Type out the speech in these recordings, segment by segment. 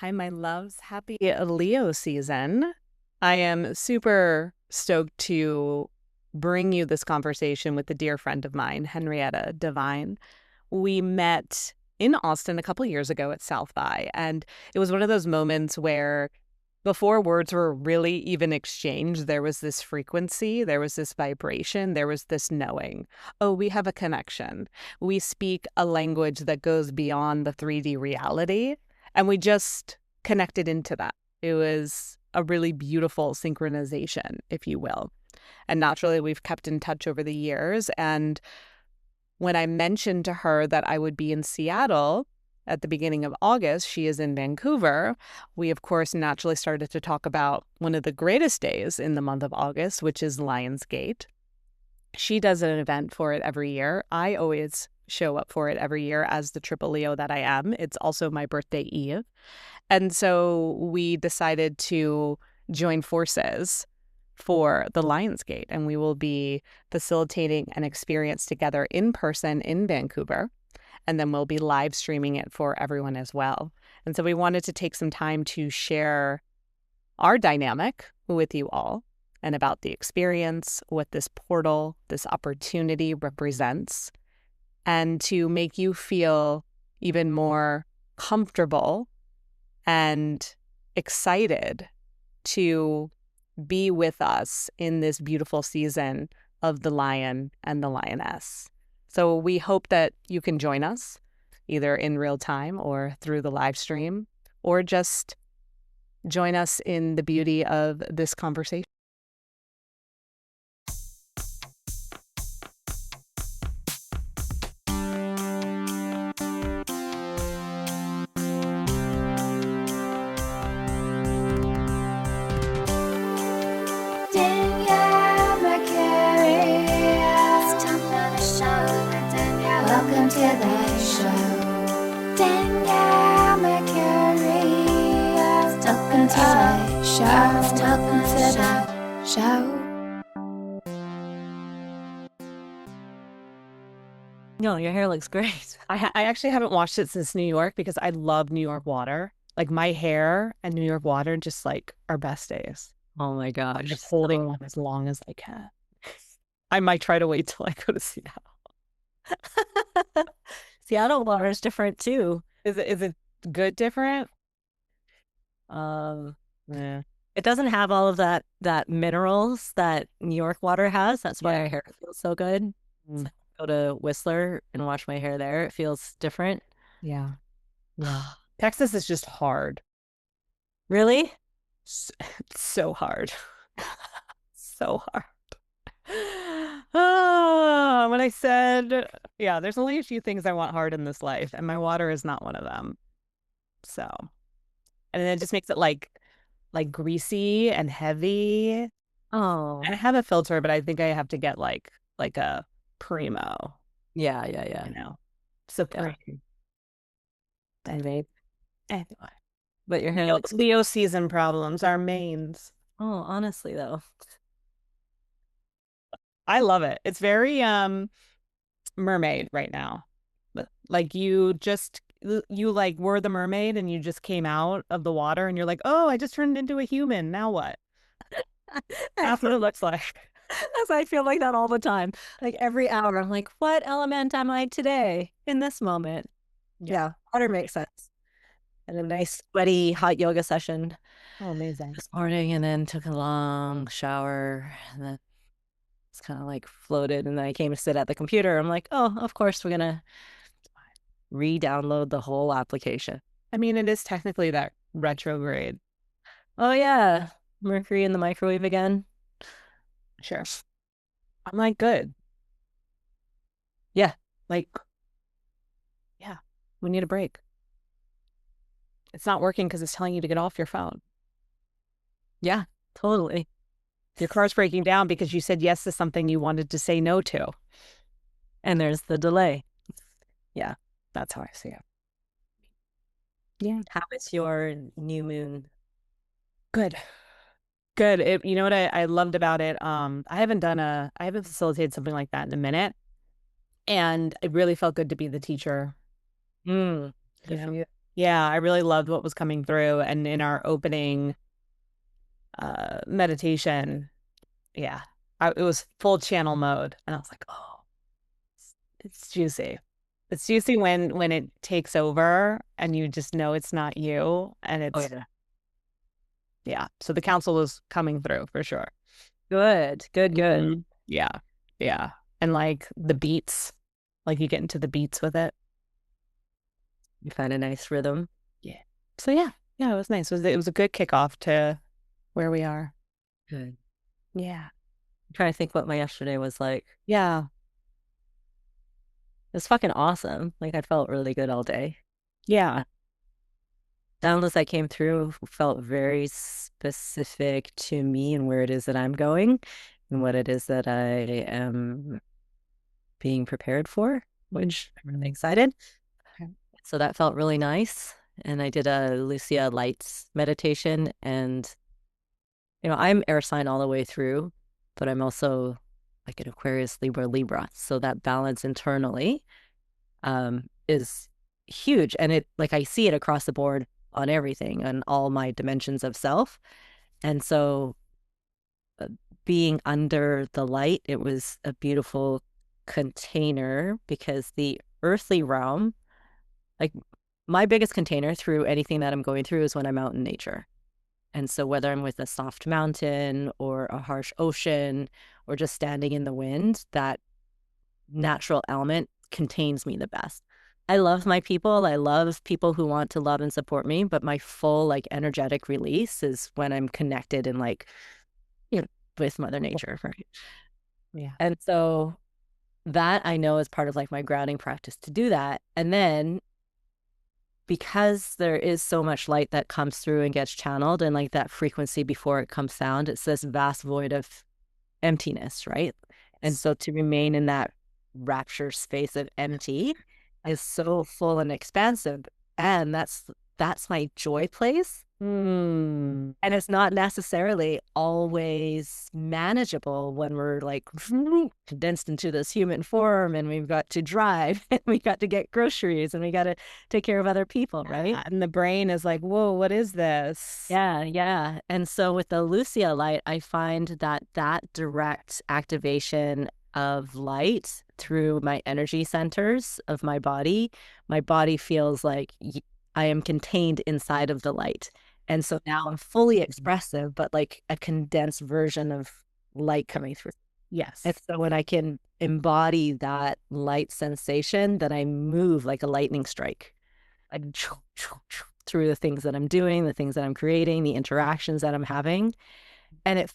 Hi, my loves. Happy Leo season. I am super stoked to bring you this conversation with a dear friend of mine, Henrietta Devine. We met in Austin a couple years ago at South by, and it was one of those moments where before words were really even exchanged, there was this frequency, there was this vibration, there was this knowing. Oh, we have a connection. We speak a language that goes beyond the 3D reality, and we just connected into that. It was a really beautiful synchronization, if you will. And naturally, we've kept in touch over the years. And when I mentioned to her that I would be in Seattle at the beginning of August, she is in Vancouver. We, of course, naturally started to talk about one of the greatest days in the month of August, which is Lionsgate. She does an event for it every year. I always show up for it every year as the triple Leo that I am. It's also my birthday eve. And so we decided to join forces for the Lionsgate, and we will be facilitating an experience together in person in Vancouver, and then we'll be live streaming it for everyone as well. And so we wanted to take some time to share our dynamic with you all and about the experience, what this portal, this opportunity represents, and to make you feel even more comfortable and excited to be with us in this beautiful season of the lion and the lioness. So we hope that you can join us either in real time or through the live stream, or just join us in the beauty of this conversation. Welcome to the show, Danielle Mercury. Welcome to the show. Welcome to the show. No, your hair looks great. I actually haven't washed it since New York because I love New York water. Like my hair and New York water just like are best days. Oh my I'm gosh. just holding on as long as I can. I might try to wait till I go to Seattle. Seattle water is different too. Is it good different? Yeah. It doesn't have all of that minerals that New York water has. That's why our hair feels so good. So I go to Whistler and wash my hair there. It feels different. Yeah. Texas is just hard. Really? So hard. So hard. Oh, when I said, yeah, there's only a few things I want hard in this life, and my water is not one of them. So, and then it just makes it like greasy and heavy. Oh. And I have a filter, but I think I have to get like a primo. Yeah. You know, Supreme. Anyway, but your hair looks Leo season problems are mains. Oh, honestly though. I love it. It's very mermaid right now. Like you like were the mermaid and you just came out of the water and you're like, oh, I just turned into a human. Now what? That's what it looks like. As I feel like that all the time. Like every hour, I'm like, what element am I today in this moment? Yeah, water makes sense. And a nice sweaty hot yoga session. Oh, amazing. This morning, and then took a long shower, and then it's kind of like floated. And then I came to sit at the computer. I'm like, oh, of course, we're gonna re-download the whole application. I mean, it is technically that retrograde. Oh yeah, Mercury in the microwave again. Sure. I'm like, good. Yeah. Like, yeah, we need a break. It's not working because it's telling you to get off your phone. Yeah, totally. Your car's breaking down because you said yes to something you wanted to say no to. And there's the delay. Yeah, that's how I see it. Yeah. How is your new moon? Good. You know what I loved about it? I haven't facilitated something like that in a minute. And it really felt good to be the teacher. You know? Yeah, I really loved what was coming through. And in our opening meditation, yeah, it was full channel mode. And I was like, oh, it's juicy. It's juicy when it takes over and you just know it's not you. And Oh, it's, yeah. yeah. So the council was coming through for sure. Good. Mhm. Yeah. Yeah. And like the beats, like you get into the beats with it. You find a nice rhythm. Yeah. So yeah. Yeah, it was nice. It was a good kickoff to where we are. Good. Yeah. I'm trying to think what my yesterday was like. Yeah. It was fucking awesome. Like I felt really good all day. Yeah. Downloads that came through felt very specific to me and where it is that I'm going and what it is that I am being prepared for, which I'm really excited. Okay. So that felt really nice. And I did a Lucia Lights meditation. And, I'm air sign all the way through, but I'm also like an Aquarius, Libra. So that balance internally is huge. And I see it across the board on everything, on all my dimensions of self. And so uh, being under the light, it was a beautiful container because the earthly realm, like my biggest container through anything that I'm going through is when I'm out in nature. And so whether I'm with a soft mountain or a harsh ocean or just standing in the wind, that natural element contains me the best. I love my people. I love people who want to love and support me, but my full energetic release is when I'm connected and with Mother Nature, right? Yeah. And so that I know is part of my grounding practice to do that. And then because there is so much light that comes through and gets channeled and that frequency before it comes sound, it's this vast void of emptiness, right? And so to remain in that rapture space of empty is so full and expansive. And that's my joy place. Mm. And it's not necessarily always manageable when we're condensed into this human form and we've got to drive and we got to get groceries and we got to take care of other people, right? And the brain is like, whoa, what is this? Yeah. And so with the Lucia light, I find that direct activation of light through my energy centers of my body feels like I am contained inside of the light. And so now I'm fully expressive, but like a condensed version of light coming through. Yes. And so when I can embody that light sensation, then I move like a lightning strike, like through the things that I'm doing, the things that I'm creating, the interactions that I'm having. And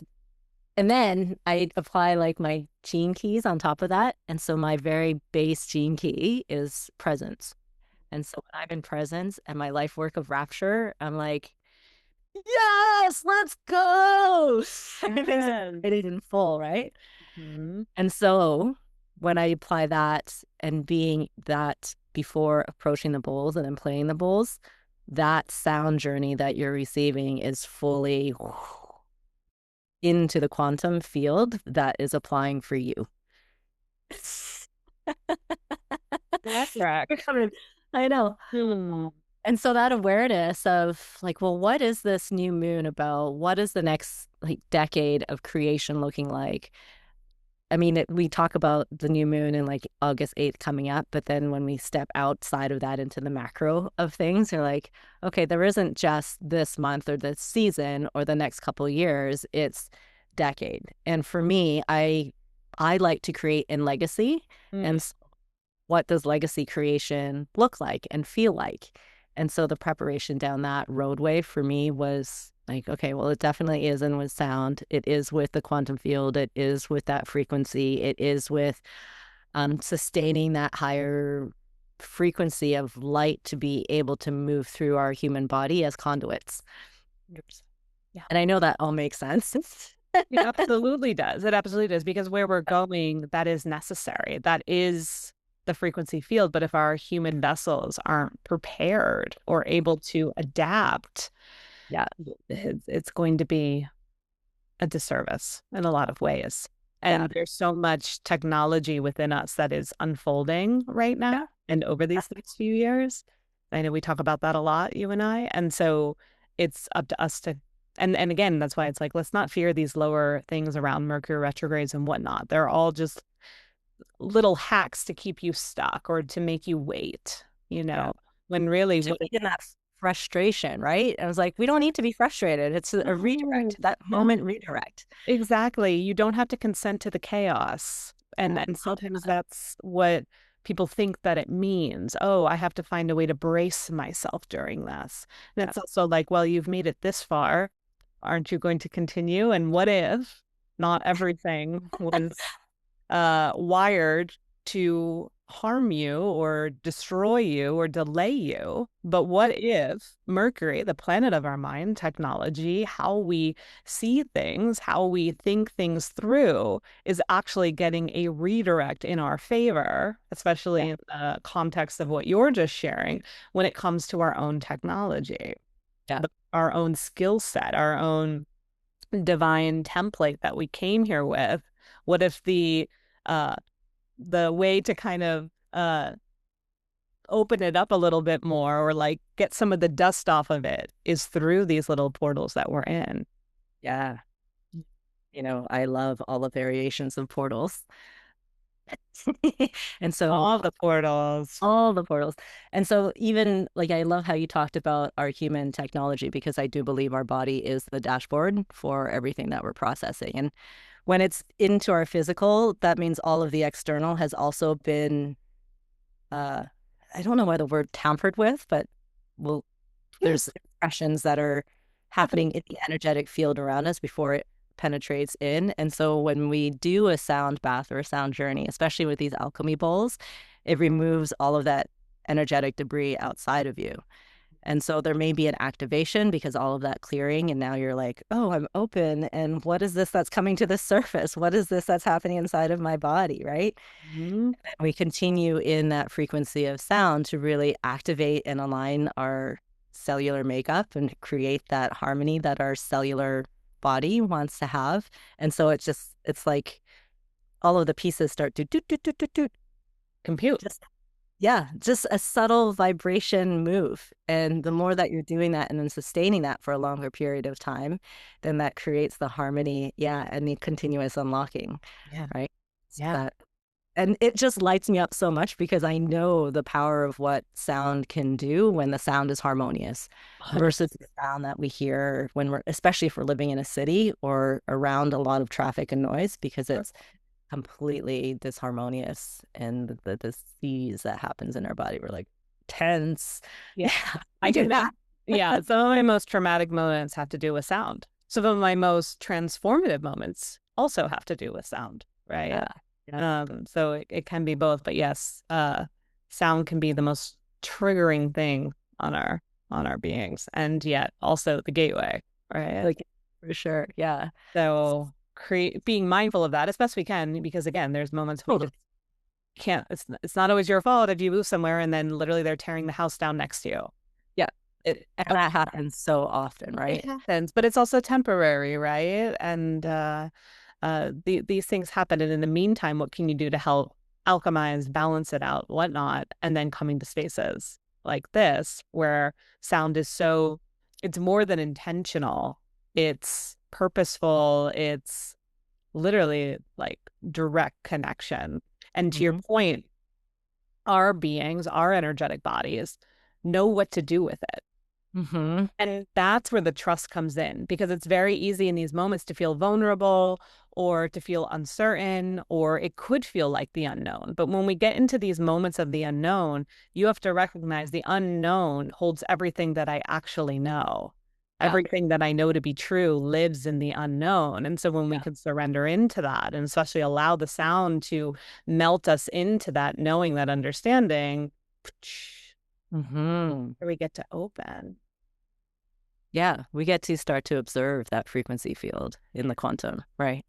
then I apply my gene keys on top of that. And so my very base gene key is presence. And so when I'm in presence and my life work of rapture, I'm like, yes, let's go. Everything's ready in full, right? Mm-hmm. And so when I apply that and being that before approaching the bowls and then playing the bowls, that sound journey that you're receiving is fully into the quantum field that is applying for you. That's right. I know. And so that awareness of well, what is this new moon about? What is the next decade of creation looking like? I mean, we talk about the new moon and August 8th coming up, but then when we step outside of that into the macro of things, you're like, okay, there isn't just this month or this season or the next couple of years, it's decade. And for me, I like to create in legacy. And what does legacy creation look like and feel like? And so the preparation down that roadway for me was okay, well, it definitely is in with sound. It is with the quantum field. It is with that frequency. It is with sustaining that higher frequency of light to be able to move through our human body as conduits. Yeah. And I know that all makes sense. It absolutely does. It absolutely does, because where we're going, that is necessary. That is the frequency field. But if our human vessels aren't prepared or able to adapt, yeah, it's going to be a disservice in a lot of ways. And there's so much technology within us that is unfolding right now and over these next few years. I know we talk about that a lot, you and I. And so it's up to us to, and again, that's why it's like, let's not fear these lower things around Mercury retrogrades and whatnot. They're all just little hacks to keep you stuck or to make you wait, Yeah. when really To what be in that frustration, right? I was like, we don't need to be frustrated. It's a no, redirect, that yeah, moment redirect. exactly. You don't have to consent to the chaos. And sometimes that's what people think that it means. Oh, I have to find a way to brace myself during this. And Yeah. it's also like, well, you've made it this far. Aren't you going to continue? And what if not everything was wired to harm you or destroy you or delay you? But what if Mercury, the planet of our mind, technology, how we see things, how we think things through, is actually getting a redirect in our favor, Yeah. especially in the context of what you're just sharing, when it comes to our own technology, Yeah. our own skill set, our own divine template that we came here with? What if uh the way to kind of open it up a little bit more or like get some of the dust off of it is through these little portals that we're in? Yeah. I love all the variations of portals. And so All the portals. all the portals. And so even like I love how you talked about our human technology because I do believe our body is the dashboard for everything that we're processing. And when it's into our physical, that means all of the external has also been uh I don't know why the word tampered with, but well, Yeah. there's impressions that are happening in the energetic field around us before it penetrates in. And so when we do a sound bath or a sound journey, especially with these alchemy bowls, it removes all of that energetic debris outside of you. And so there may be an activation because all of that clearing, and now you're like, oh, I'm open. And what is this that's coming to the surface? What is this that's happening inside of my body? Right. Mhm. We continue in that frequency of sound to really activate and align our cellular makeup and create that harmony that our cellular body wants to have. And so it's like all of the pieces start to do, do, do, do, do. Compute. Just, yeah, just a subtle vibration move. And the more that you're doing that and then sustaining that for a longer period of time, then that creates the harmony. Yeah. And the continuous unlocking, Yeah. right? Yeah. That and it just lights me up so much because I know the power of what sound can do when the sound is harmonious 100%. versus the sound that we hear when especially if we're living in a city or around a lot of traffic and noise, because it's completely disharmonious and the disease that happens in our body. We're like tense. Yeah. Yeah, I we do can, that. yeah, some of my most traumatic moments have to do with sound. Some of my most transformative moments also have to do with sound, right? Yeah. Yeah. So it can be both, but yes, sound can be the most triggering thing on our beings, and yet also the gateway, right? Like for sure. Yeah. So being mindful of that as best we can, because again, there's moments where you Totally. just can't. It's not always your fault if you move somewhere and then literally they're tearing the house down next to you. Yeah. It And that happens so often, it right? happens, but it's also temporary, right? And these things happen, and in the meantime, what can you do to help alchemize, balance it out, whatnot, and then coming to spaces like this where sound is so, it's more than intentional, it's purposeful, it's literally like direct connection. And to your Hmm. point, our beings, our energetic bodies know what to do with it. Hmm. And that's where the trust comes in, because it's very easy in these moments to feel vulnerable or to feel uncertain, or it could feel like the unknown. But when we get into these moments of the unknown, you have to recognize the unknown holds everything that I actually know. Yeah. Everything that I know to be true lives in the unknown. And so when we Yeah. can surrender into that and especially allow the sound to melt us into that knowing, that understanding, Hmm. we get to open. Yeah, we get to start to observe that frequency field in the quantum, right?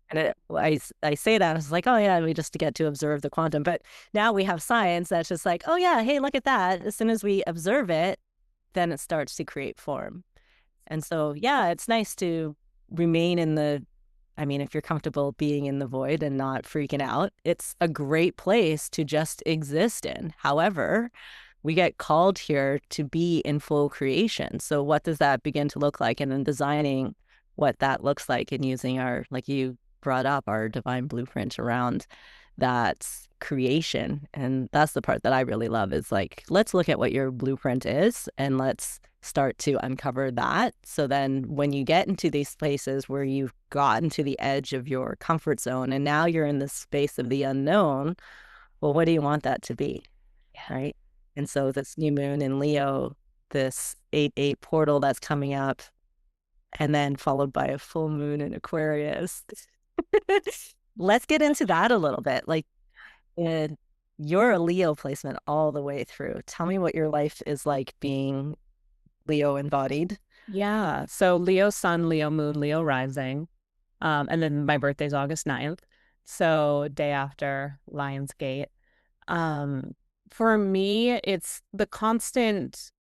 And I say that, it's like, oh yeah, we just get to observe the quantum. But now we have science that's just like, oh yeah, hey, look at that. As soon as we observe it, then it starts to create form. And so, yeah, it's nice to remain in I mean, if you're comfortable being in the void and not freaking out, it's a great place to just exist in. However, we get called here to be in full creation. So what does that begin to look like? And then designing what that looks like and using our, like you brought up, our divine blueprint around that creation. And that's the part that I really love is like, let's look at what your blueprint is and let's start to uncover that. So then when you get into these places where you've gotten to the edge of your comfort zone and now you're in the space of the unknown, well, what do you want that to be? Yeah. Right. And so this new moon in Leo, this 8/8 portal that's coming up, and then followed by a full moon in Aquarius. Let's get into that a little bit. Like, you're a Leo placement all the way through. Tell me what your life is like being Leo embodied. Yeah. So Leo sun, Leo moon, Leo rising. And then my birthday's August 9th. So day after Lionsgate. For me, it's the constant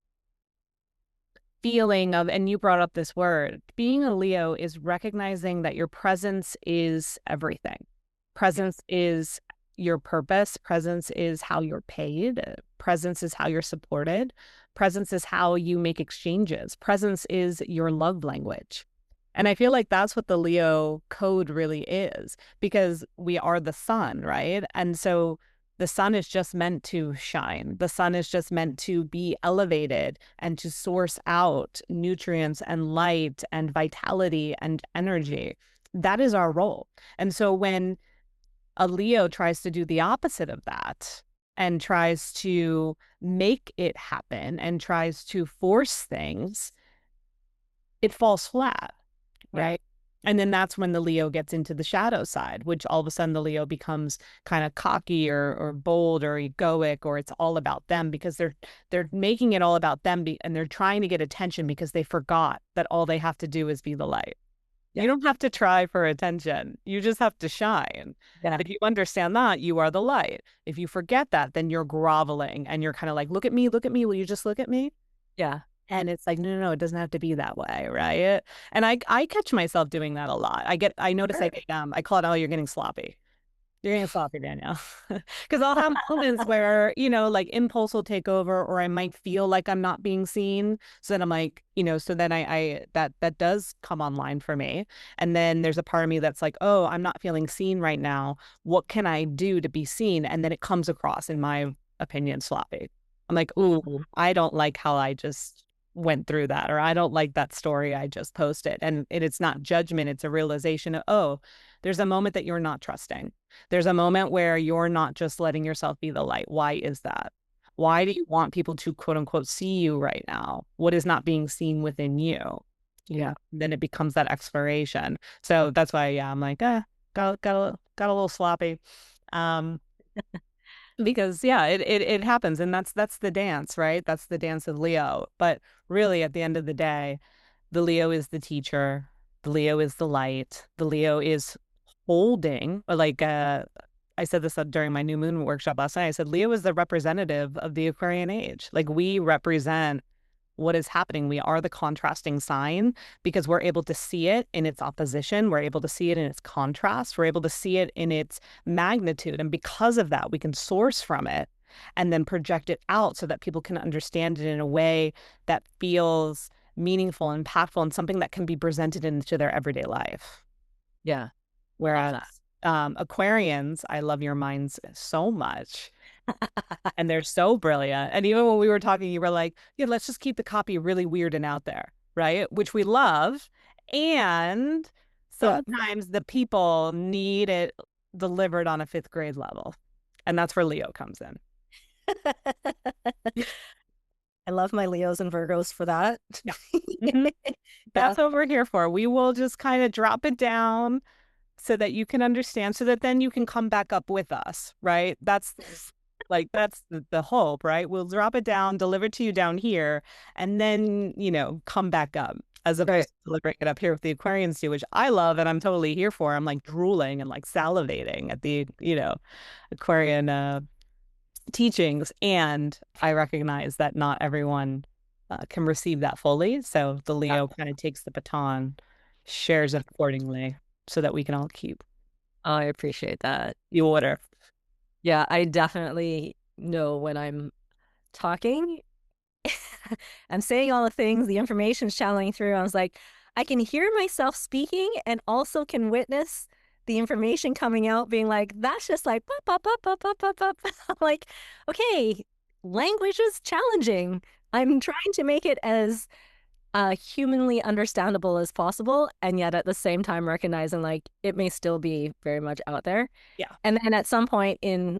feeling of, and you brought up this word, being a Leo is recognizing that your presence is everything. Presence is your purpose. Presence is how you're paid. Presence is how you're supported. Presence is how you make exchanges. Presence is your love language. And I feel like that's what the Leo code really is, because we are the sun, right? And so the sun is just meant to shine. The sun is just meant to be elevated and to source out nutrients and light and vitality and energy. That is our role. And so when a Leo tries to do the opposite of that and tries to make it happen and tries to force things, it falls flat, right? And then that's when the Leo gets into the shadow side, which all of a sudden the Leo becomes kind of cocky or bold or egoic, or it's all about them because they're making it all about them and they're trying to get attention because they forgot that all they have to do is be the light. Yeah. You don't have to try for attention. You just have to shine. Yeah. If you understand that, you are the light. If you forget that, then you're groveling and you're kind of like, look at me, will you just look at me? Yeah. And it's like, no, it doesn't have to be that way, right? And I catch myself doing that a lot. I notice I call it, oh, you're getting sloppy. You're getting sloppy, Danielle. Because I'll have moments where, like impulse will take over, or I might feel like I'm not being seen. So then I'm like, so then I that does come online for me. And then there's a part of me that's like, oh, I'm not feeling seen right now. What can I do to be seen? And then it comes across, in my opinion, sloppy. I'm like, ooh, I don't like how I just went through that, or I don't like that story I just posted. And it's not judgment. It's a realization of, oh, there's a moment that you're not trusting. There's a moment where you're not just letting yourself be the light. Why is that? Why do you want people to quote unquote see you right now? What is not being seen within you? Yeah. Then it becomes that exploration. So that's why, I'm like, got a little sloppy. Because it happens, and that's the dance, right? That's the dance of Leo. But really, at the end of the day, the Leo is the teacher, the Leo is the light, the Leo is holding, like I said this during my new moon workshop last night. I said Leo is the representative of the Aquarian age. Like, we represent what is happening. We are the contrasting sign because we're able to see it in its opposition. We're able to see it in its contrast. We're able to see it in its magnitude. And because of that, we can source from it and then project it out so that people can understand it in a way that feels meaningful, impactful, and something that can be presented into their everyday life. Yeah. Whereas Aquarians, I love your minds so much. And they're so brilliant. And even when we were talking, you were like, yeah, let's just keep the copy really weird and out there, right? Which we love. And sometimes the people need it delivered on a 5th grade level. And that's where Leo comes in. I love my Leos and Virgos for that. Yeah. That's what we're here for. We will just kind of drop it down so that you can understand, so that then you can come back up with us, right? That's the hope, right? We'll drop it down, deliver it to you down here, and then, come back up, as opposed to delivering it up here with the Aquarians do, which I love and I'm totally here for. I'm like drooling and like salivating at the, Aquarian teachings. And I recognize that not everyone can receive that fully. So the Leo kind of takes the baton, shares it accordingly so that we can all keep. Oh, I appreciate that. You order. Yeah, I definitely know when I'm talking. I'm saying all the things, the information's channeling through. I was like, I can hear myself speaking and also can witness the information coming out being like, that's just like, pop, pop, pop, pop, pop, pop, pop. I'm like, okay, language is challenging. I'm trying to make it as humanly understandable as possible, and yet at the same time recognizing like it may still be very much out there. Yeah. And then at some point in,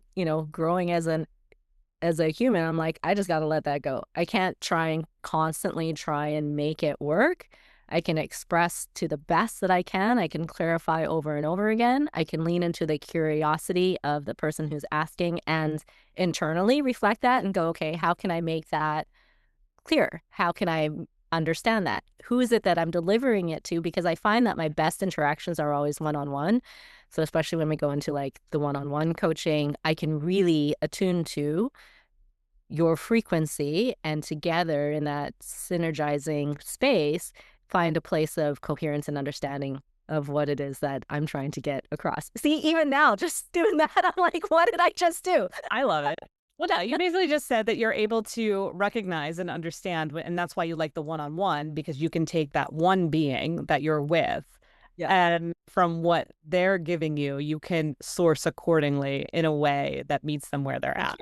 growing as a human, I'm like, I just got to let that go. I can't try and constantly try and make it work. I can express to the best that I can. I can clarify over and over again. I can lean into the curiosity of the person who's asking and internally reflect that and go, okay, how can I make that clear? How can I understand that? Who is it that I'm delivering it to? Because I find that my best interactions are always one-on-one. So especially when we go into like the one-on-one coaching, I can really attune to your frequency, and together in that synergizing space, find a place of coherence and understanding of what it is that I'm trying to get across. See, even now, just doing that, I'm like, what did I just do? I love it. Well, no, you basically just said that you're able to recognize and understand, and that's why you like the one-on-one, because you can take that one being that you're with, and from what they're giving you, you can source accordingly in a way that meets them where they're at.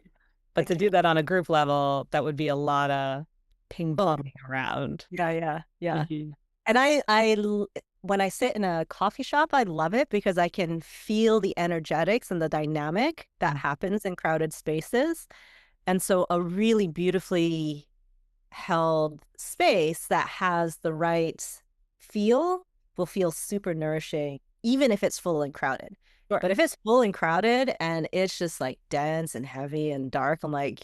But to do that on a group level, that would be a lot of ping-ponging around. Yeah. Mhm. And when I sit in a coffee shop, I love it because I can feel the energetics and the dynamic that happens in crowded spaces. And so a really beautifully held space that has the right feel will feel super nourishing, even if it's full and crowded. Sure. But if it's full and crowded and it's just like dense and heavy and dark, I'm like,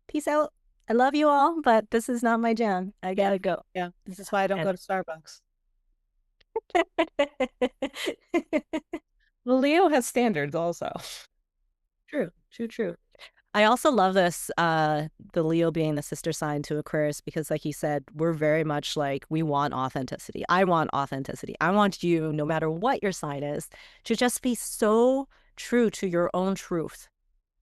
peace out. I love you all, but this is not my jam. I gotta go. Yeah, this is why I don't go to Starbucks. Well, Leo has standards also. True. I also love this, the Leo being the sister sign to Aquarius, because like you said, we're very much like, we want authenticity. I want authenticity. I want you, no matter what your sign is, to just be so true to your own truth.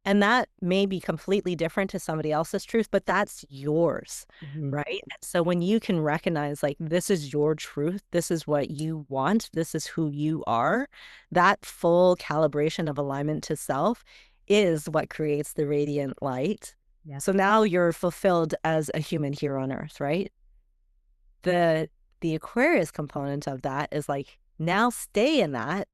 And that may be completely different to somebody else's truth, but that's yours, right? So when you can recognize like, this is your truth, this is what you want, this is who you are, that full calibration of alignment to self is what creates the radiant light. Yeah. So now you're fulfilled as a human here on earth, right? The Aquarius component of that is like, now stay in that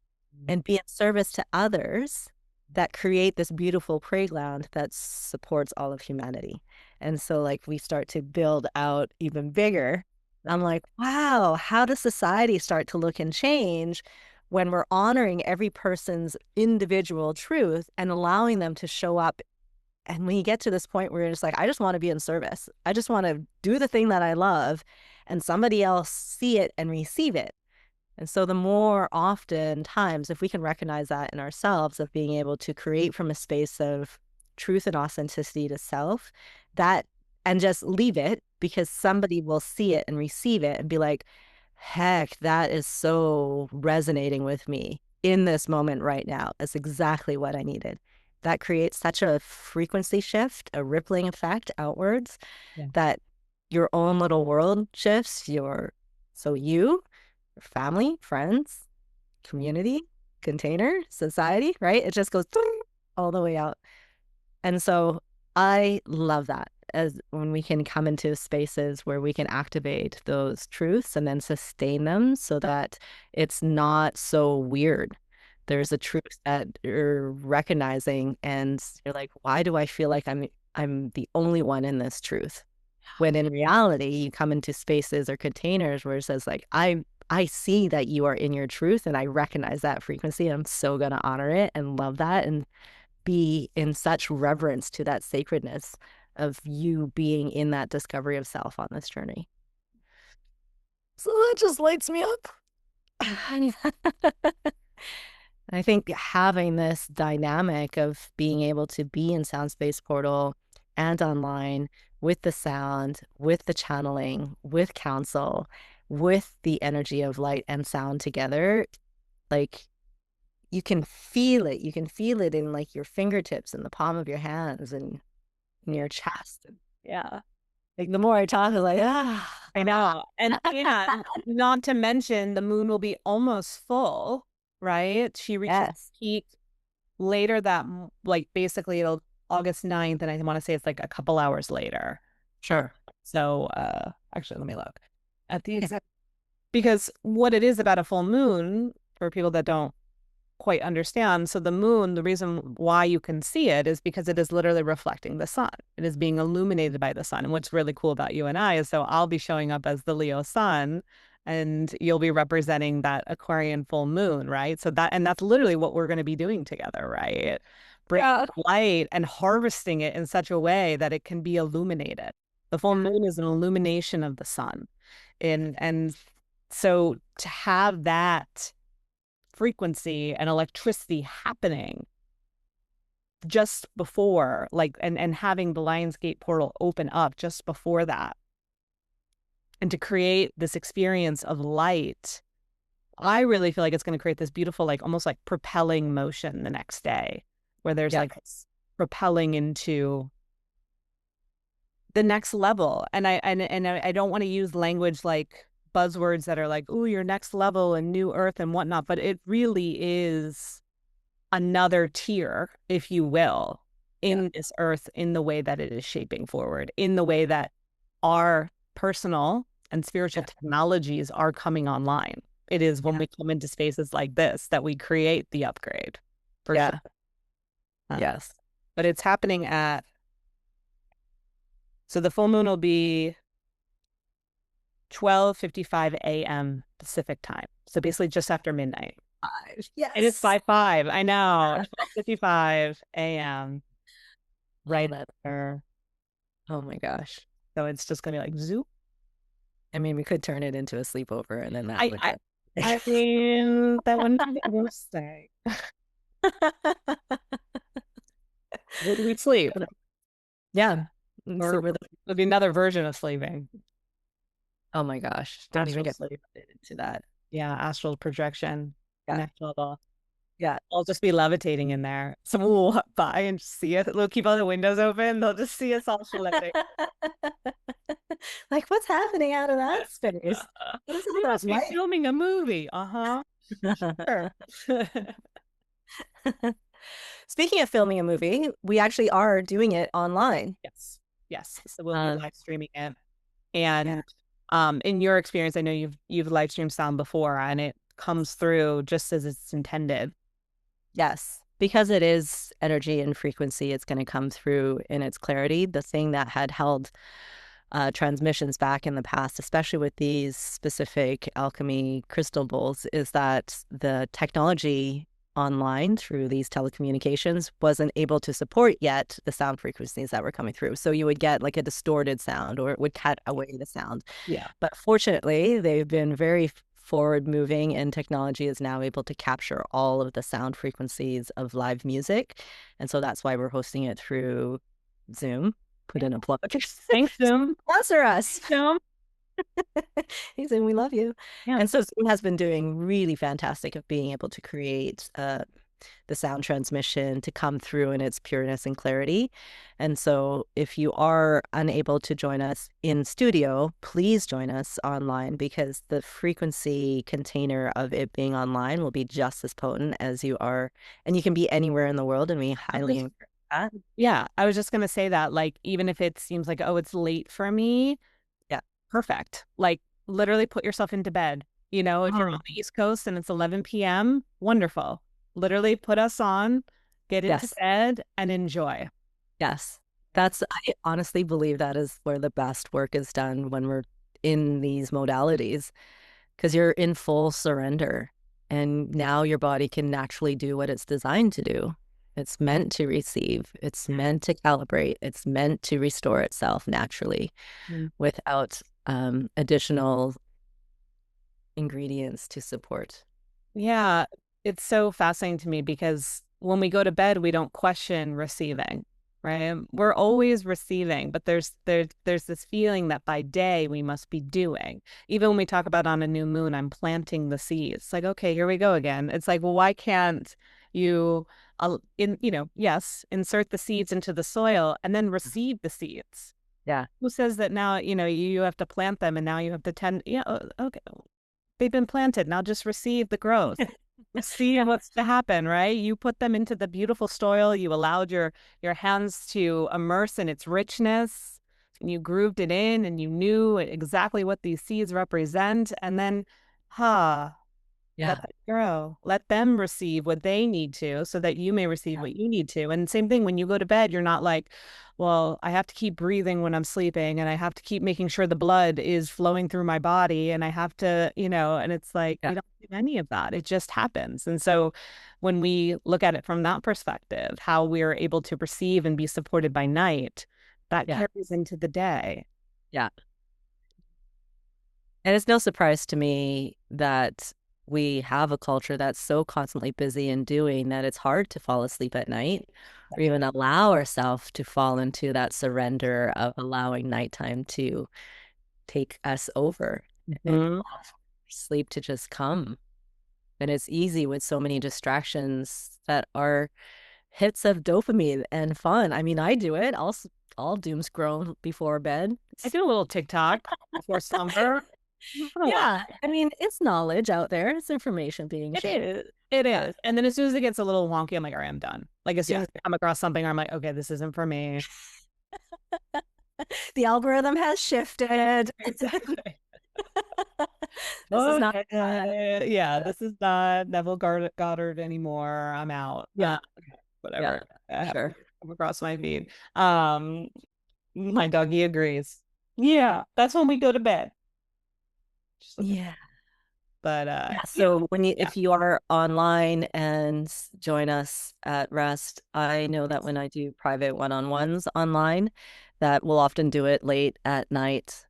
and be in service to others that create this beautiful playground that supports all of humanity. And so like we start to build out even bigger. I'm like, wow, how does society start to look and change when we're honoring every person's individual truth and allowing them to show up? And when you get to this point where you're just like, I just want to be in service. I just want to do the thing that I love, and somebody else see it and receive it. And so the more often times, if we can recognize that in ourselves, of being able to create from a space of truth and authenticity to self, that, and just leave it, because somebody will see it and receive it and be like, heck, that is so resonating with me in this moment right now. That's exactly what I needed. That creates such a frequency shift, a rippling effect outwards, that your own little world shifts. So you, family, friends, community, container, society, right? It just goes all the way out. And so I love that, as when we can come into spaces where we can activate those truths and then sustain them so that it's not so weird. There's a truth that you're recognizing and you're like, why do I feel like I'm the only one in this truth? When in reality, you come into spaces or containers where it says like, I see that you are in your truth and I recognize that frequency. I'm so going to honor it and love that and be in such reverence to that sacredness of you being in that discovery of self on this journey. So that just lights me up. I think having this dynamic of being able to be in Sound Space Portal and online with the sound, with the channeling, with counsel, with the energy of light and sound together, like you can feel it. You can feel it in like your fingertips and the palm of your hands and in your chest. Yeah. Like the more I talk, I'm like, I know. And yeah, not to mention the moon will be almost full, right? She reaches yes, peak later like basically it'll August 9th, and I want to say it's like a couple hours later. sure. So actually let me look at the exact, because what it is about a full moon for people that don't quite understand. So the moon, the reason why you can see it is because it is literally reflecting the sun. It is being illuminated by the sun. And what's really cool about you and I is, so I'll be showing up as the Leo sun and you'll be representing that Aquarian full moon, right? So that's literally what we're going to be doing together, right? Bring Yeah. light and harvesting it in such a way that it can be illuminated. The full moon is an illumination of the sun. And so to have that frequency and electricity happening just before, like, and having the Lionsgate portal open up just before that, and to create this experience of light, I really feel like it's going to create this beautiful, like almost like propelling motion the next day, where there's like this propelling into the next level. And I don't want to use language like buzzwords that are like, oh, your next level and new earth and whatnot, but it really is another tier, if you will, in this earth, in the way that it is shaping forward, in the way that our personal and spiritual technologies are coming online. It is when we come into spaces like this that we create the upgrade, for sure. Yes. But it's happening so the full moon will be 12:55 a.m. Pacific time. So basically just after midnight. Yes. It is 5:05. I know. 12:55 a.m. Right there. Oh my gosh. So it's just gonna be like zoop. I mean, we could turn it into a sleepover and then that would I mean, that wouldn't be the worst thing. Would we sleep? Yeah. Or would be another version of sleeping. Oh my gosh. Don't even get sleep into that. Yeah, astral projection. Next level. Yeah. I'll just be levitating in there. Someone will walk by and just see us. They'll keep all the windows open. They'll just see us all levitating. Like, what's happening out of that space? What is We must be filming a movie. Sure. Speaking of filming a movie, we actually are doing it online. Yes. So we'll be live streaming it. And in your experience, I know you've live streamed sound before, and it comes through just as it's intended. Yes, because it is energy and frequency, it's going to come through in its clarity. The thing that had held transmissions back in the past, especially with these specific alchemy crystal bowls, is that the technology online through these telecommunications wasn't able to support yet the sound frequencies that were coming through. So you would get like a distorted sound, or it would cut away the sound. Yeah. But fortunately, they've been very forward moving, and technology is now able to capture all of the sound frequencies of live music. And so that's why we're hosting it through Zoom. Put in a plug. Thanks, Zoom. Sponsor us. Zoom. Hey, Zoom, we love you. Yeah. And so Zoom has been doing really fantastic of being able to create the sound transmission to come through in its pureness and clarity. And so if you are unable to join us in studio, please join us online, because the frequency container of it being online will be just as potent as you are. And you can be anywhere in the world, and we highly encourage that. Yeah, I was just going to say that, like, even if it seems like, oh, it's late for me. Yeah. Perfect. Like, literally put yourself into bed. You know, if you're on the East Coast and it's 11 p.m., wonderful. Literally put us on, get into bed, and enjoy. Yes. I honestly believe that is where the best work is done, when we're in these modalities, because you're in full surrender, and now your body can naturally do what it's designed to do. It's meant to receive. It's meant to calibrate. It's meant to restore itself naturally without additional ingredients to support. Yeah, it's so fascinating to me, because when we go to bed, we don't question receiving, right? We're always receiving, but there's this feeling that by day we must be doing. Even when we talk about on a new moon, I'm planting the seeds. It's like, okay, here we go again. It's like, well, why can't you, insert the seeds into the soil and then receive the seeds? Yeah. Who says that now, you have to plant them and now you have to tend, okay. They've been planted. Now just receive the growth. See what's to happen, right? You put them into the beautiful soil. You allowed your hands to immerse in its richness. And you grooved it in and you knew exactly what these seeds represent. And then, let Yeah. them grow. Let them receive what they need to so that you may receive what you need to. And same thing when you go to bed, you're not like, well, I have to keep breathing when I'm sleeping and I have to keep making sure the blood is flowing through my body and I have to, and it's like Yeah. we don't do any of that. It just happens. And so when we look at it from that perspective, how we're able to receive and be supported by night, that Yeah. carries into the day. Yeah. And it's no surprise to me that we have a culture that's so constantly busy and doing that it's hard to fall asleep at night or even allow ourselves to fall into that surrender of allowing nighttime to take us over and Mhm. sleep to just come. And it's easy with so many distractions that are hits of dopamine and fun. I mean, I do it. I'll doom scroll before bed. I do a little TikTok before slumber. Yeah, I mean, it's knowledge out there. It's information being It shared. is. It Yeah. is. And then as soon as it gets a little wonky, I'm like, all right, I'm done. Like as soon Yeah. as I come across something, I'm like, okay, this isn't for me. The algorithm has shifted. Exactly. This is not. Okay. Yeah, this is not Neville Goddard anymore. I'm out. Yeah. Yeah. Whatever. I have to Sure. come across my feed. My doggy agrees. Yeah, that's when we go to bed. Just looking. Yeah. But Yeah. So yeah. if you are online and join us at Rest, I know that when I do private one-on-ones online, that we'll often do it late at night,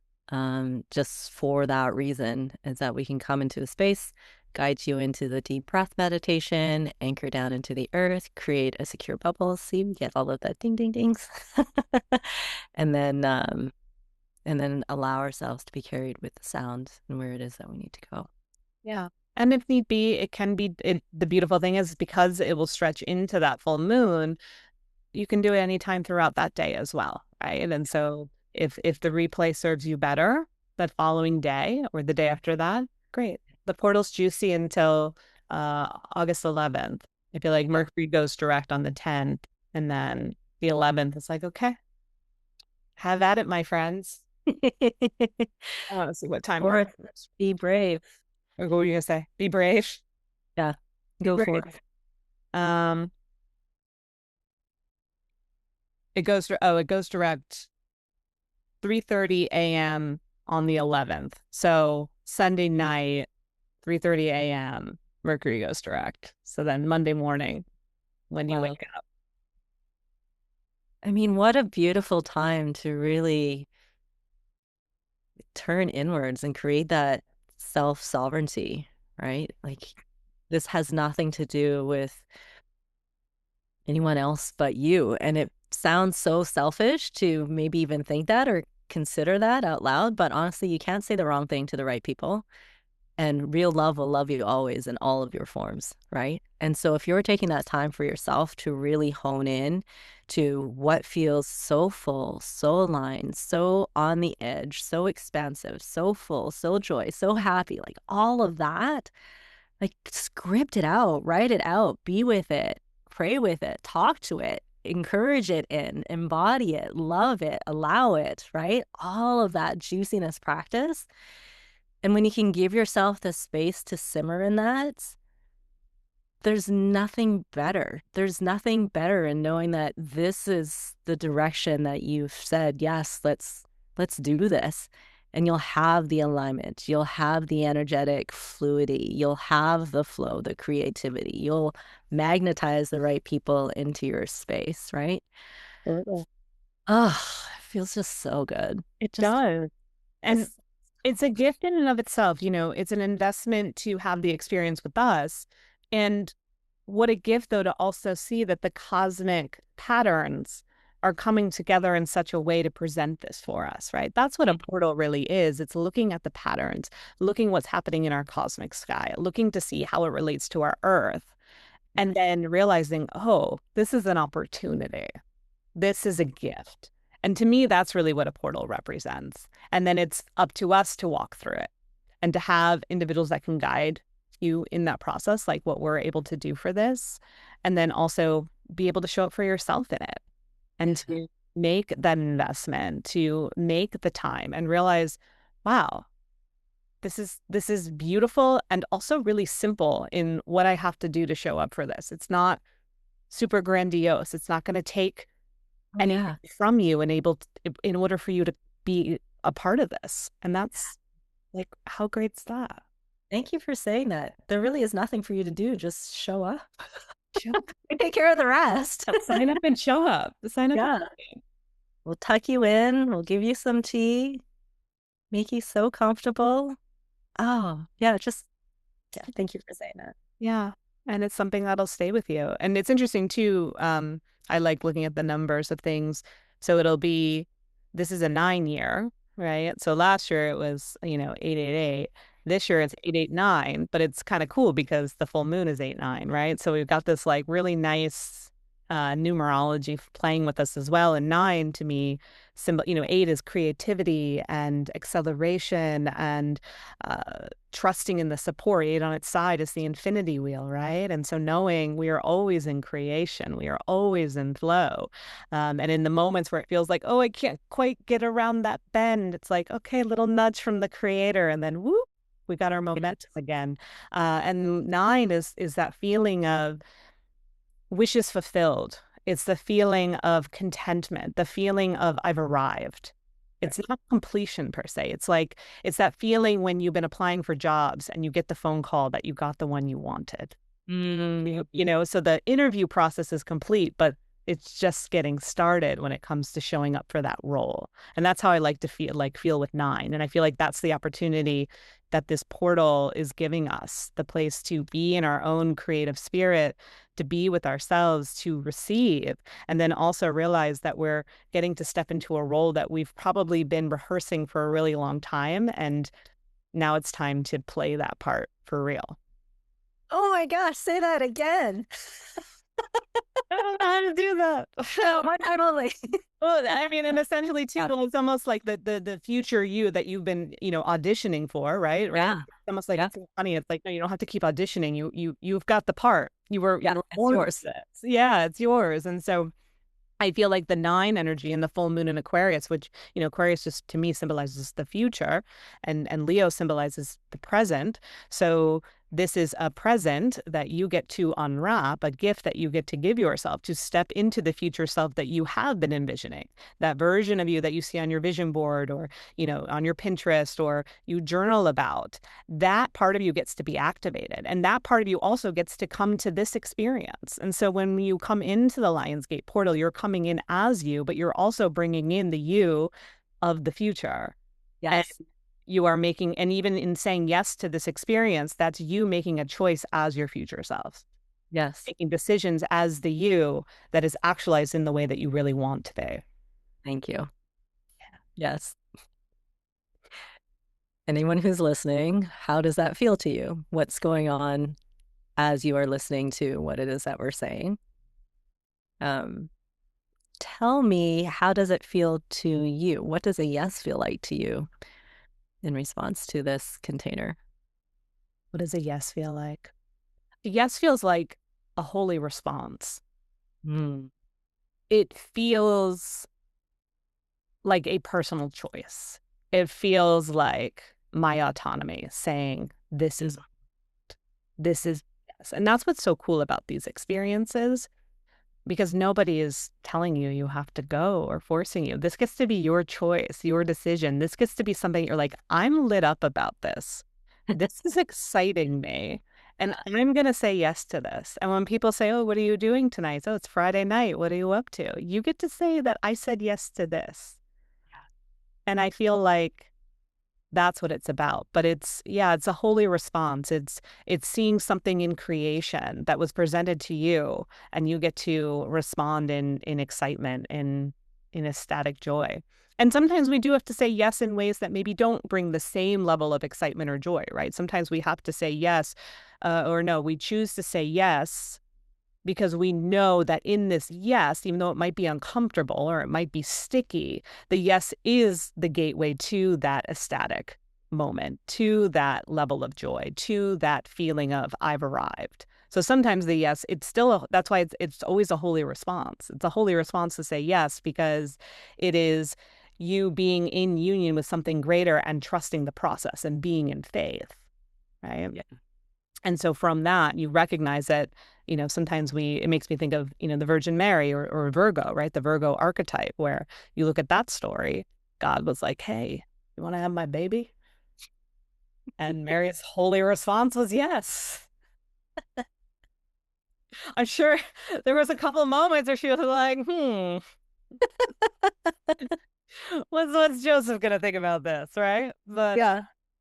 just for that reason, is that we can come into a space, guide you into the deep breath meditation, anchor down into the earth, create a secure bubble, see, we get all of that ding ding dings, and then allow ourselves to be carried with the sound and where it is that we need to go. Yeah. And if need be, it can be, the beautiful thing is because it will stretch into that full moon, you can do it anytime throughout that day as well, right? And so if the replay serves you better that following day or the day after that, great. The portal's juicy until August 11th. I feel like Mercury goes direct on the 10th, and then the 11th, it's like, okay, have at it, my friends. I want to see what time. Or be brave. Or what were you gonna say? Be brave. Yeah, Be go brave. for it. It goes direct 3:30 a.m. on the 11th. So Sunday night, 3:30 a.m. Mercury goes direct. So then Monday morning when you wake up. I mean, what a beautiful time to really turn inwards and create that self-sovereignty, right? Like this has nothing to do with anyone else but you. And it sounds so selfish to maybe even think that or consider that out loud. But honestly, you can't say the wrong thing to the right people. And real love will love you always in all of your forms, right? And so if you're taking that time for yourself to really hone in to what feels so full, so aligned, so on the edge, so expansive, so full, so joy, so happy, like all of that, like script it out, write it out, be with it, pray with it, talk to it, encourage it in, embody it, love it, allow it, right? All of that juiciness practice. And when you can give yourself the space to simmer in that, there's nothing better. There's nothing better in knowing that this is the direction that you've said, yes, let's do this. And you'll have the alignment, you'll have the energetic fluidity, you'll have the flow, the creativity, you'll magnetize the right people into your space, right? Oh, it feels just so good. It Just does. And just it's a gift in and of itself. It's an investment to have the experience with us. And what a gift, though, to also see that the cosmic patterns are coming together in such a way to present this for us, right? That's what a portal really is. It's looking at the patterns, looking what's happening in our cosmic sky, looking to see how it relates to our earth, and then realizing, oh, this is an opportunity. This is a gift. And to me, that's really what a portal represents. And then it's up to us to walk through it and to have individuals that can guide you in that process, like what we're able to do for this. And then also be able to show up for yourself in it and to make that investment, to make the time and realize, wow, this is beautiful and also really simple in what I have to do to show up for this. It's not super grandiose. It's not going to take anything from you in order for you to be a part of this. And that's like, how great's that? Thank you for saying that. There really is nothing for you to do. Just show up. Take care of the rest. Sign up and show up. Sign up. Yeah. We'll tuck you in. We'll give you some tea. Make you so comfortable. Oh, yeah. Thank you for saying that. Yeah. And it's something that'll stay with you. And it's interesting too. I like looking at the numbers of things. So this is a 9-year, right? So last year it was, 888. This year it's 889, but it's kind of cool because the full moon is 8-9, right? So we've got this like really nice numerology playing with us as well. And 9 to me, 8 is creativity and acceleration and trusting in the support. 8 on its side is the infinity wheel, right? And so knowing we are always in creation, we are always in flow. And in the moments where it feels like, oh, I can't quite get around that bend, it's like, okay, little nudge from the creator, and then whoop, we got our momentum again. And 9 is that feeling of wishes fulfilled. It's the feeling of contentment, the feeling of I've arrived. It's not completion per se. It's that feeling when you've been applying for jobs and you get the phone call that you got the one you wanted. So the interview process is complete, but it's just getting started when it comes to showing up for that role. And that's how I like to feel with 9. And I feel like that's the opportunity that this portal is giving us, the place to be in our own creative spirit, to be with ourselves, to receive, and then also realize that we're getting to step into a role that we've probably been rehearsing for a really long time. And now it's time to play that part for real. Oh my gosh, say that again. I don't know how to do that. No, totally. Well, I mean, and essentially too, it's almost like the future you that you've been, auditioning for, right? Yeah. It's almost like it's funny. It's like, no, you don't have to keep auditioning. You've got the part. You were it's yours. Yeah, it's yours. And so I feel like the 9 energy and the full moon in Aquarius, which, Aquarius just to me symbolizes the future and Leo symbolizes the present. So this is a present that you get to unwrap, a gift that you get to give yourself to step into the future self that you have been envisioning, that version of you that you see on your vision board or, on your Pinterest or you journal about. That part of you gets to be activated. And that part of you also gets to come to this experience. And so when you come into the Lionsgate portal, you're coming in as you, but you're also bringing in the you of the future. Yes. And you are making, and even in saying yes to this experience, that's you making a choice as your future self. Yes. Making decisions as the you that is actualized in the way that you really want to be. Thank you. Yes. Anyone who's listening, how does that feel to you? What's going on as you are listening to what it is that we're saying? Tell me, how does it feel to you? What does a yes feel like to you in response to this container? What does a yes feel like? A yes feels like a holy response. It feels like a personal choice. It feels like my autonomy saying, this is yes. And that's what's so cool about these experiences, because nobody is telling you you have to go or forcing you. This gets to be your choice, your decision. This gets to be something you're like, I'm lit up about this. This is exciting me. And I'm going to say yes to this. And when people say, oh, what are you doing tonight? Oh, it's Friday night. What are you up to? You get to say that I said yes to this. And I feel like that's what it's about. But it's a holy response. It's seeing something in creation that was presented to you, and you get to respond in excitement, in ecstatic joy. And sometimes we do have to say yes in ways that maybe don't bring the same level of excitement or joy, right? Sometimes we have to say yes or no. We choose to say yes because we know that in this yes, even though it might be uncomfortable or it might be sticky, the yes is the gateway to that ecstatic moment, to that level of joy, to that feeling of I've arrived. So sometimes the yes, it's still that's why it's always a holy response. It's a holy response to say yes, because it is you being in union with something greater and trusting the process and being in faith, right? Yeah. And so from that, you recognize that, sometimes it makes me think of, the Virgin Mary or Virgo, right? The Virgo archetype, where you look at that story, God was like, hey, you want to have my baby? And Mary's holy response was yes. I'm sure there was a couple of moments where she was like, what's Joseph going to think about this, right? But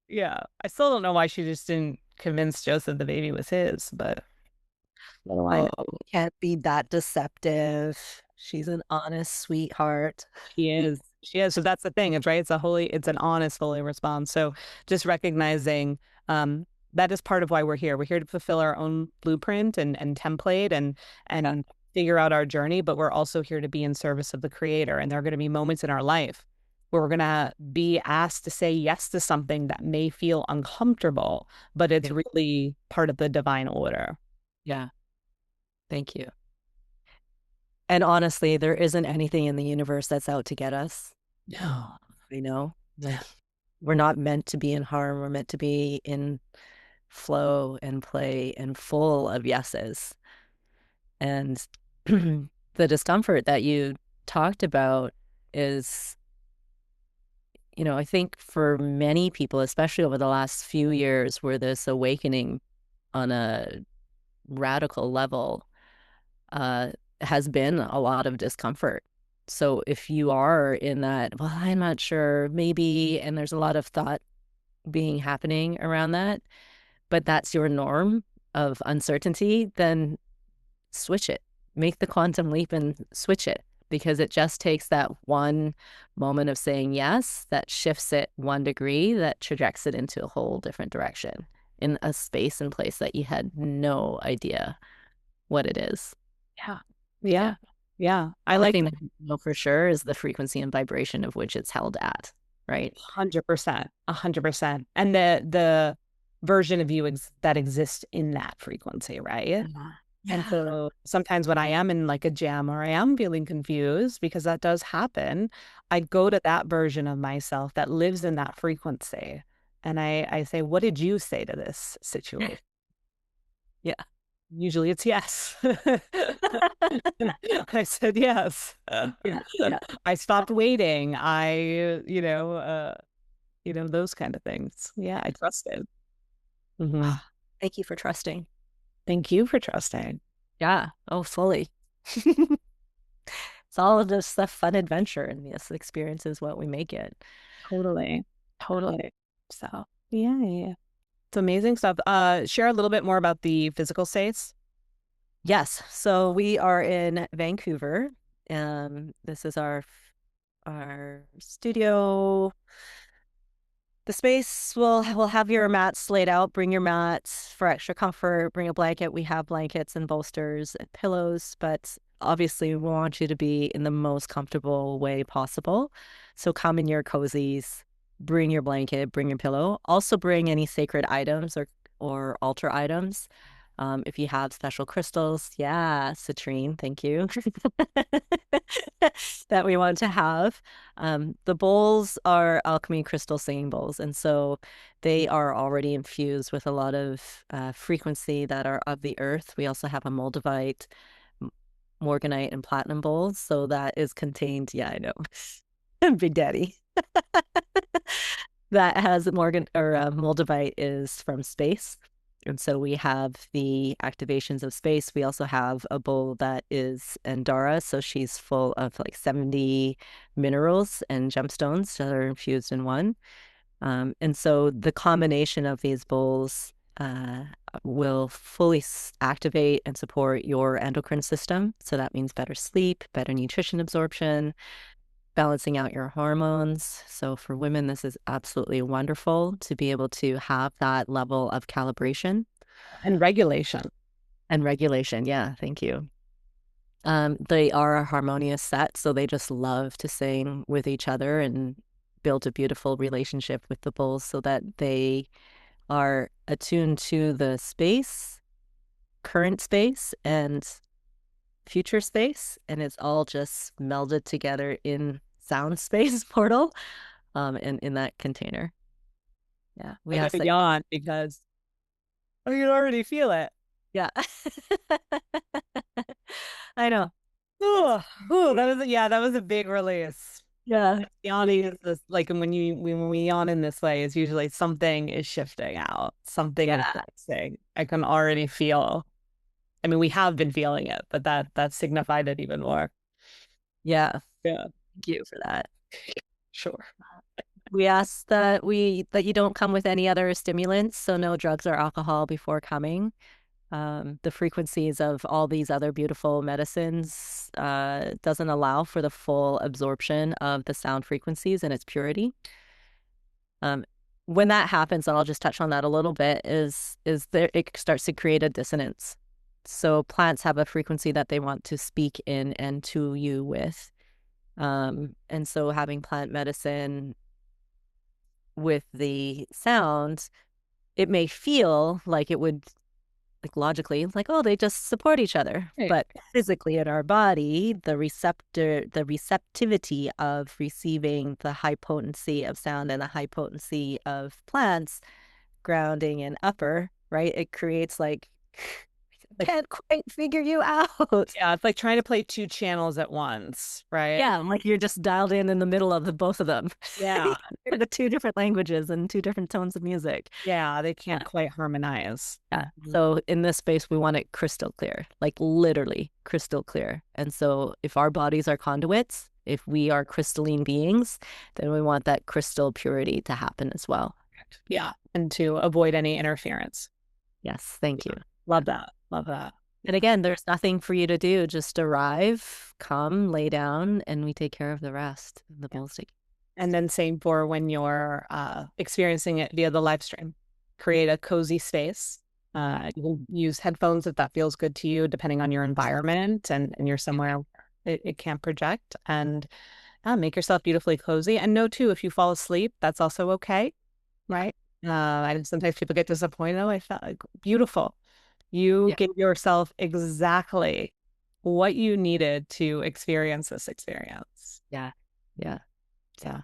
yeah, I still don't know why she just didn't convince Joseph the baby was his, but I know. Can't be that deceptive. She's an honest sweetheart. She is. She is. So that's the thing. It's right. It's an honest, holy response. So just recognizing that is part of why we're here. We're here to fulfill our own blueprint and template and figure out our journey, but we're also here to be in service of the creator. And there are going to be moments in our life where we're going to be asked to say yes to something that may feel uncomfortable, but it's really part of the divine order. Yeah. Thank you. And honestly, there isn't anything in the universe that's out to get us. No. Like, we're not meant to be in harm. We're meant to be in flow and play and full of yeses. And the discomfort that you talked about is, I think for many people, especially over the last few years, where this awakening on a radical level has been a lot of discomfort. So if you are in that, well, I'm not sure, maybe, and there's a lot of thought happening around that, but that's your norm of uncertainty, then switch it. Make the quantum leap and switch it, because it just takes that one moment of saying yes that shifts it 1 degree, that trajects it into a whole different direction in a space and place that you had no idea what it is. Yeah. I One like thing that you know for sure is the frequency and vibration of which it's held at, right? 100%, 100%. And the version of you that exists in that frequency, right? And so sometimes when I am in like a jam or I am feeling confused, because that does happen, I go to that version of myself that lives in that frequency. And I say, what did you say to this situation? Yeah. Usually it's yes. I said yes. I stopped waiting. Those kind of things. Yeah, I trusted. Thank you for trusting. Thank you for trusting. Yeah. Oh, fully. It's all just a fun adventure, and this experience is what we make it. Totally. So yeah. It's amazing stuff. Share a little bit more about the physical states. Yes. So we are in Vancouver. This is our studio. The space will have your mats laid out. Bring your mats for extra comfort. Bring a blanket. We have blankets and bolsters and pillows, but obviously we want you to be in the most comfortable way possible. So come in your cozies. Bring your blanket. Bring your pillow. Also bring any sacred items or altar items. If you have special crystals, citrine, thank you, that we want to have. The bowls are alchemy crystal singing bowls, and so they are already infused with a lot of frequency that are of the earth. We also have a moldavite, morganite, and platinum bowls, so that is contained, I know, Big Daddy. That has moldavite is from space. And so we have the activations of space. We also have a bowl that is Andara. So she's full of like 70 minerals and gemstones that are infused in one. And so the combination of these bowls will fully activate and support your endocrine system. So that means better sleep, better nutrition absorption, balancing out your hormones. So for women, this is absolutely wonderful to be able to have that level of calibration and regulation. And regulation. Yeah, thank you. They are a harmonious set, so they just love to sing with each other and build a beautiful relationship with the bulls so that they are attuned to the space, current space, and future space, and it's all just melded together in sound space portal, and in that container. Yeah, we I ask gotta that. yawn because I can already feel it. Yeah. I know. Oh, that was a big release. Yeah. Yawning is this like when we yawn in this way, it's usually something is shifting out, something is Yeah. flexing. I can already feel. I mean, we have been feeling it, but that signified it even more. Yeah. Yeah, Thank you for that. sure. We ask that you don't come with any other stimulants, so no drugs or alcohol before coming. The frequencies of all these other beautiful medicines doesn't allow for the full absorption of the sound frequencies and its purity. Um, when that happens, and I'll just touch on that a little bit, is there it starts to create a dissonance. So plants have a frequency that they want to speak in and to you with. And so having plant medicine with the sound, it may feel like it would, like logically, like, oh, they just support each other. Right. But physically in our body, the receptivity of receiving the high potency of sound and the high potency of plants, grounding and upper, right? It creates like, I can't quite figure you out. Yeah, it's like trying to play two channels at once, right? Yeah, like you're just dialed in the middle of both of them. Yeah, For the two different languages and two different tones of music. yeah, they can't quite harmonize. Yeah. So in this space, we want it crystal clear, like literally crystal clear. And so if our bodies are conduits, if we are crystalline beings, then we want that crystal purity to happen as well. Yeah, and to avoid any interference. Yes. Thank you. Love that. Love that. And again, there's nothing for you to do. Just arrive, come, lay down, and we take care of the rest. The bulls take. And then same for when you're experiencing it via the live stream. Create a cozy space. You can use headphones if that feels good to you, depending on your environment and you're somewhere it can't project. And make yourself beautifully cozy. And know too, if you fall asleep, that's also okay, right? And sometimes people get disappointed. Oh, I felt like beautiful. You Yeah. gave yourself exactly what you needed to experience this experience. Yeah. Yeah. Yeah.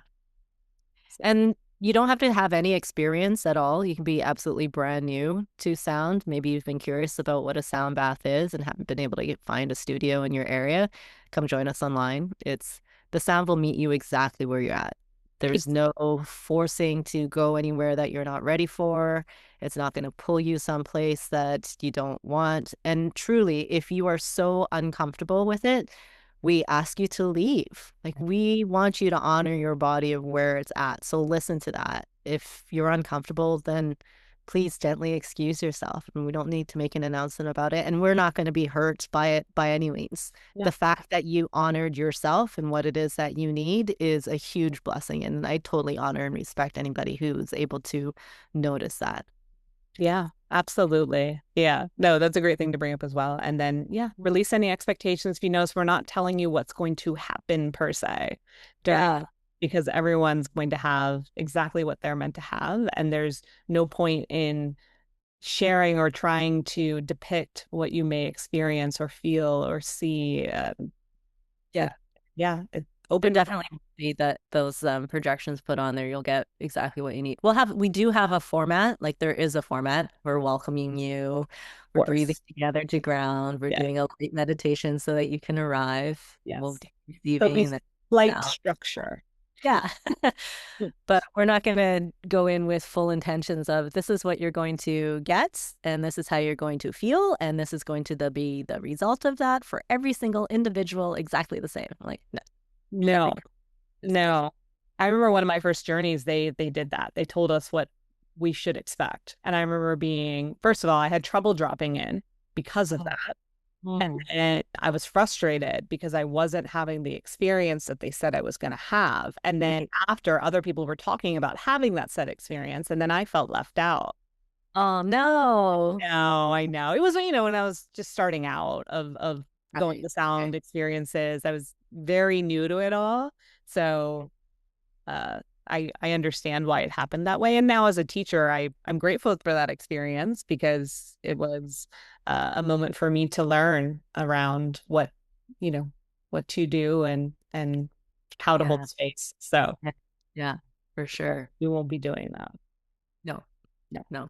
And you don't have to have any experience at all. You can be absolutely brand new to sound. Maybe you've been curious about what a sound bath is and haven't been able to find a studio in your area. Come join us online. The sound will meet you exactly where you're at. There's no forcing to go anywhere that you're not ready for. It's not going to pull you someplace that you don't want. And truly, if you are so uncomfortable with it, we ask you to leave. Like, we want you to honor your body of where it's at. So listen to that. If you're uncomfortable, then please gently excuse yourself. And we don't need to make an announcement about it. And we're not going to be hurt by it by any means. Yeah. The fact that you honored yourself and what it is that you need is a huge blessing. And I totally honor and respect anybody who's able to notice that. Yeah, absolutely. Yeah. No, that's a great thing to bring up as well. And then, yeah, release any expectations. If you notice, we're not telling you what's going to happen per se. Yeah. Because everyone's going to have exactly what they're meant to have. And there's no point in sharing or trying to depict what you may experience or feel or see. Yeah. Yeah. Open definitely be that those projections put on there, you'll get exactly what you need. We do have a format, like there is a format. We're welcoming you. We're breathing together to ground. We're doing a light meditation so that you can arrive. Yes. We'll be receiving light structure. Yeah. But we're not going to go in with full intentions of this is what you're going to get and this is how you're going to feel and this is going to be the result of that for every single individual exactly the same. Like, no. No. I remember one of my first journeys, they did that. They told us what we should expect. And I remember first of all, I had trouble dropping in because of that. And I was frustrated because I wasn't having the experience that they said I was going to have. And then after other people were talking about having that said experience, and then I felt left out. Oh no. No, I know. It was, when I was just starting out of going Right. to sound experiences. I was very new to it all. So uh I understand why it happened that way. And now as a teacher, I'm grateful for that experience because it was a moment for me to learn around you know, what to do and how to hold Yeah. space. So Yeah. Yeah, for sure. we won't be doing that. No, No, no.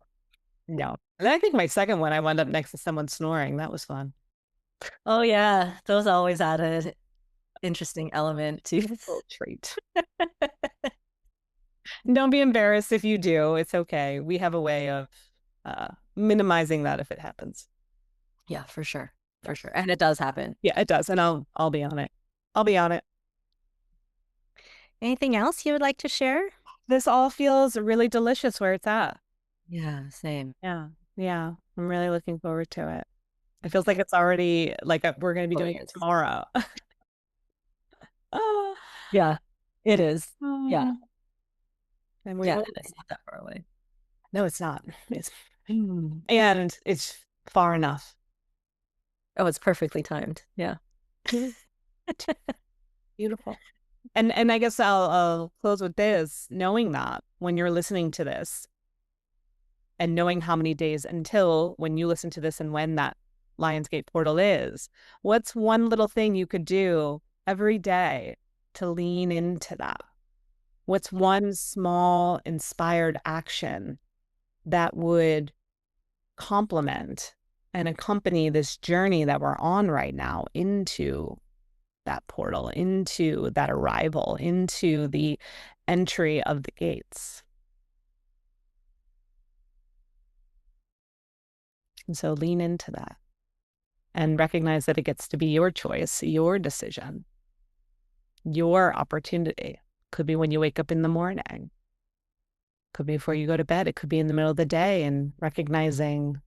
no. And I think my second one, I wound up next to someone snoring. That was fun. Oh yeah, those always add an interesting element to. Little treat. Don't be embarrassed if you do. It's okay. We have a way of minimizing that if it happens. Yeah, for sure. Yeah. For sure. And it does happen. Yeah, it does. And I'll be on it. I'll be on it. Anything else you would like to share? This all feels really delicious where it's at. Yeah, same. Yeah. Yeah. I'm really looking forward to it. It feels like it's already like we're going to be Oh, doing it it is. tomorrow. Oh, Yeah, it is. Yeah. oh. And we Yeah, will. it's not that far away. No, it's not. It's and it's far enough. Oh, it's perfectly timed. Yeah. Beautiful. And I guess I'll close with this, knowing that when you're listening to this and knowing how many days until when you listen to this and when that Lionsgate portal is, what's one little thing you could do every day to lean into that? What's one small inspired action that would complement and accompany this journey that we're on right now into that portal, into that arrival, into the entry of the gates? And so lean into that and recognize that it gets to be your choice, your decision, your opportunity. Could be when you wake up in the morning, could be before you go to bed, it could be in the middle of the day, and recognizing,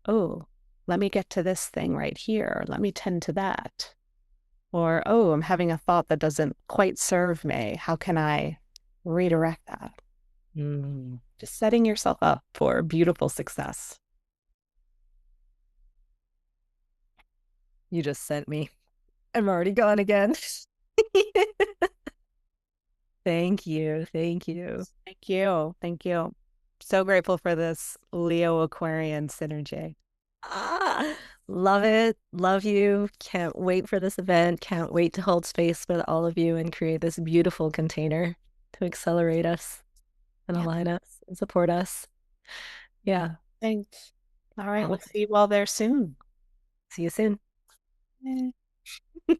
oh, let me get to this thing right here. Let me tend to that. Or, oh, I'm having a thought that doesn't quite serve me. How can I redirect that? Mm. Just setting yourself up for beautiful success. You just sent me. I'm already gone again. Thank you. Thank you. Thank you. Thank you. So grateful for this Leo Aquarian synergy. Ah, love it. Love you. Can't wait for this event. Can't wait to hold space with all of you and create this beautiful container to accelerate us and Yeah. align us and support us. Yeah. Thanks. All right. Well, We'll see you all there soon. see you soon. Eh.